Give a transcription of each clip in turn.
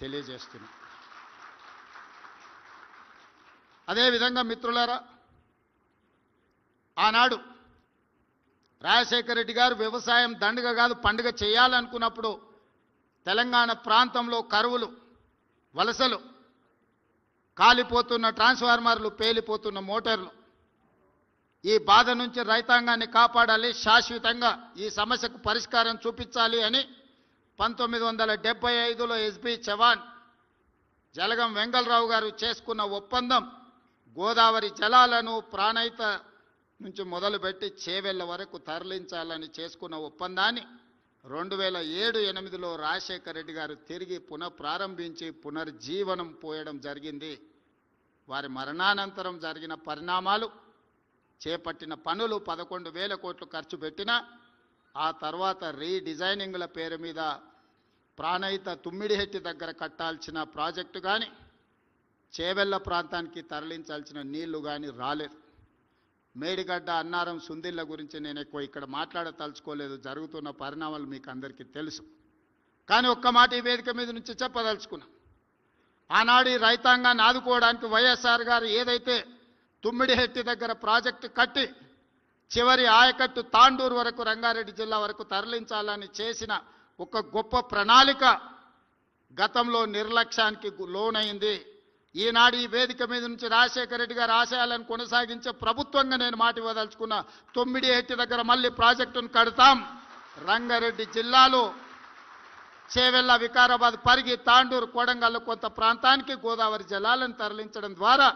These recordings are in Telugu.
తెలియజేస్తున్నా. అదేవిధంగా మిత్రులారా, ఆనాడు రాజశేఖర రెడ్డి గారు వ్యవసాయం దండగ కాదు పండుగ చేయాలనుకున్నప్పుడు తెలంగాణ ప్రాంతంలో కరువులు, వలసలు, కాలిపోతున్న ట్రాన్స్ఫార్మర్లు, పేలిపోతున్న మోటార్లు, ఈ బాధ నుంచి రైతాంగాన్ని కాపాడాలి, శాశ్వతంగా ఈ సమస్యకు పరిష్కారం చూపించాలి అని 1975లో ఎస్బి చవాన్, జలగం వెంగళరావు గారు చేసుకున్న ఒప్పందం గోదావరి జలాలను ప్రాణహిత నుంచి మొదలుపెట్టి చేవెళ్ల వరకు తరలించాలని చేసుకున్న ఒప్పందాన్ని 2007-8లో రాజశేఖర రెడ్డి గారు తిరిగి పునఃప్రారంభించి పునర్జీవనం పోయడం జరిగింది. వారి మరణానంతరం జరిగిన పరిణామాలు, చేపట్టిన పనులు 11,000 కోట్లు ఖర్చు పెట్టినా ఆ తర్వాత రీడిజైనింగ్ల పేరు మీద ప్రాణహిత తుమ్మిడిహెట్టి దగ్గర కట్టాల్సిన ప్రాజెక్టు కానీ, చేవెళ్ల ప్రాంతానికి తరలించాల్సిన నీళ్లు కానీ రాలేదు. మేడిగడ్డ, అన్నారం, సుందిళ్ళ గురించి నేను ఎక్కువ ఇక్కడ మాట్లాడతలుచుకోలేదు. జరుగుతున్న పరిణామాలు మీకు అందరికీ తెలుసు. కానీ ఒక్క మాట ఈ వేదిక మీద నుంచి చెప్పదలుచుకున్నా. ఆనాడు ఈ రైతాంగాన్ని ఆదుకోవడానికి వైఎస్ఆర్ గారు ఏదైతే తుమ్మిడిహెట్టి దగ్గర ప్రాజెక్టు కట్టి చివరి ఆయకట్టు తాండూరు వరకు, రంగారెడ్డి జిల్లా వరకు తరలించాలని చేసిన ఒక గొప్ప ప్రణాళిక గతంలో నిర్లక్ష్యానికి లోనైంది. ఈనాడు ఈ వేదిక మీద నుంచి రాజశేఖర రెడ్డి గారి ఆశయాలను కొనసాగించే ప్రభుత్వంగా నేను మాట ఇవ్వదలుచుకున్న. తుమ్మిడిహెట్టి దగ్గర మళ్ళీ ప్రాజెక్టును కడతాం. రంగారెడ్డి జిల్లాలో చేవెళ్ల, వికారాబాద్, పరిగి, తాండూరు, కొడంగల్ కొంత ప్రాంతానికి గోదావరి జలాలను తరలించడం ద్వారా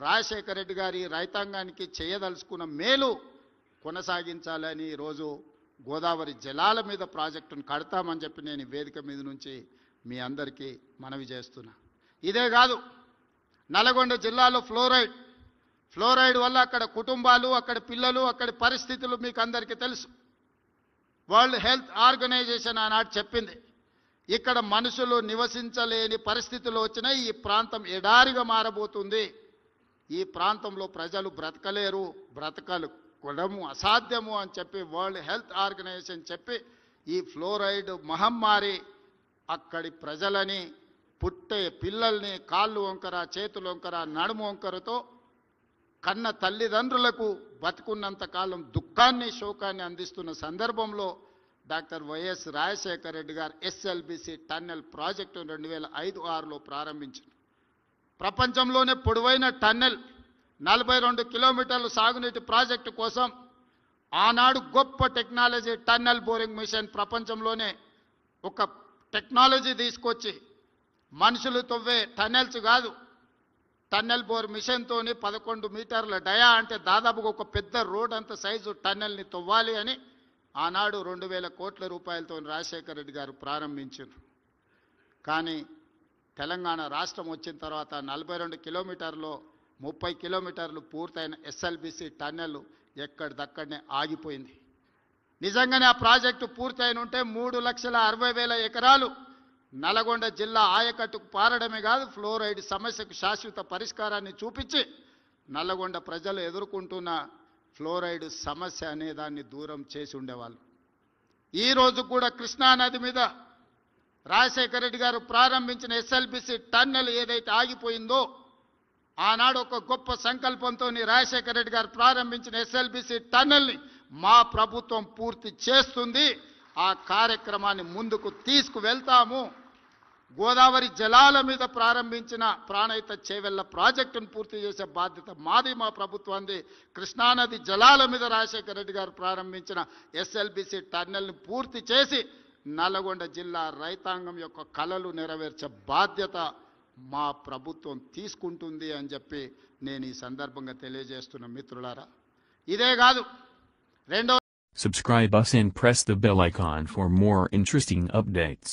రాజశేఖర రెడ్డి గారి రైతాంగానికి చేయదలుచుకున్న మేలు కొనసాగించాలని ఈరోజు గోదావరి జలాల మీద ప్రాజెక్టును కడతామని చెప్పి నేను ఈ వేదిక మీద నుంచి మీ అందరికీ మనవి చేస్తున్నా. ఇదే కాదు, నల్గొండ జిల్లాలో ఫ్లోరైడ్ వల్ల అక్కడ కుటుంబాలు, అక్కడ పిల్లలు, అక్కడి పరిస్థితులు మీకు అందరికీ తెలుసు. వరల్డ్ హెల్త్ ఆర్గనైజేషన్ ఆనాడు చెప్పింది, ఇక్కడ మనుషులు నివసించలేని పరిస్థితులు వచ్చినాయి, ఈ ప్రాంతం ఎడారిగా మారబోతుంది, ఈ ప్రాంతంలో ప్రజలు బ్రతకలేరు, బ్రతకడము అసాధ్యము అని చెప్పి వరల్డ్ హెల్త్ ఆర్గనైజేషన్ చెప్పి ఈ ఫ్లోరైడ్ మహమ్మారి అక్కడి ప్రజలని, పుట్టే పిల్లల్ని కాళ్ళు వంకర, చేతులు వంకర, నడుము వంకరతో కన్న తల్లిదండ్రులకు బతుకున్నంత కాలం దుఃఖాన్ని, శోకాన్ని అందిస్తున్న సందర్భంలో డాక్టర్ వైఎస్ రాజశేఖర రెడ్డి గారు ఎస్ఎల్బిసి టన్నెల్ ప్రాజెక్టు 2005-6లో ప్రారంభించారు. ప్రపంచంలోనే పొడవైన టన్నెల్, 42 కిలోమీటర్లు సాగునీటి ప్రాజెక్టు కోసం ఆనాడు గొప్ప టెక్నాలజీ టన్నెల్ బోరింగ్ మిషన్, ప్రపంచంలోనే ఒక టెక్నాలజీ తీసుకొచ్చి మనుషులు తవ్వే టన్నెల్స్ కాదు, టన్నెల్ బోర్ మిషన్తోని 11 మీటర్ల డయా అంటే దాదాపుగా ఒక పెద్ద రోడ్ అంత సైజు టన్నెల్ని తవ్వాలి అని ఆనాడు 2,000 కోట్ల రూపాయలతో రాజశేఖర రెడ్డి గారు ప్రారంభించారు. కానీ తెలంగాణ రాష్ట్రం వచ్చిన తర్వాత 42 కిలోమీటర్లు, 30 కిలోమీటర్లు పూర్తయిన ఎస్ఎల్బిసి టన్నెల్ ఎక్కడిదక్కడనే ఆగిపోయింది. నిజంగానే ఆ ప్రాజెక్టు పూర్తయిన ఉంటే 3,60,000 ఎకరాలు నల్గొండ జిల్లా ఆయకట్టుకు పారడమే కాదు, ఫ్లోరైడ్ సమస్యకు శాశ్వత పరిష్కారాన్ని చూపించి నల్గొండ ప్రజలు ఎదుర్కొంటున్న ఫ్లోరైడ్ సమస్య అనే దాన్ని దూరం చేసి ఉండేవాళ్ళు. ఈరోజు కూడా కృష్ణానది మీద రాజశేఖర రెడ్డి గారు ప్రారంభించిన ఎస్ఎల్బిసి టన్నెల్ ఏదైతే ఆగిపోయిందో, ఆనాడు ఒక గొప్ప సంకల్పంతో రాజశేఖర రెడ్డి గారు ప్రారంభించిన ఎస్ఎల్బిసి టన్నెల్ని మా ప్రభుత్వం పూర్తి చేస్తుంది. ఆ కార్యక్రమాన్ని ముందుకు తీసుకువెళ్తాము. గోదావరి జలాల మీద ప్రారంభించిన ప్రాణహిత చేవెళ్ల ప్రాజెక్టును పూర్తి చేసే బాధ్యత మాది, మా ప్రభుత్వాన్ని. కృష్ణానది జలాల మీద రాజశేఖర రెడ్డి గారు ప్రారంభించిన ఎస్ఎల్బిసి టన్నెల్ని పూర్తి చేసి నల్గొండ జిల్లా రైతాంగం యొక్క కలలు నెరవేర్చే బాధ్యత మా ప్రభుత్వం తీసుకుంటుంది అని చెప్పి నేను ఈ సందర్భంగా తెలియజేస్తున్న మిత్రులారా. ఇదే కాదు, Subscribe us and press the bell icon for more interesting updates.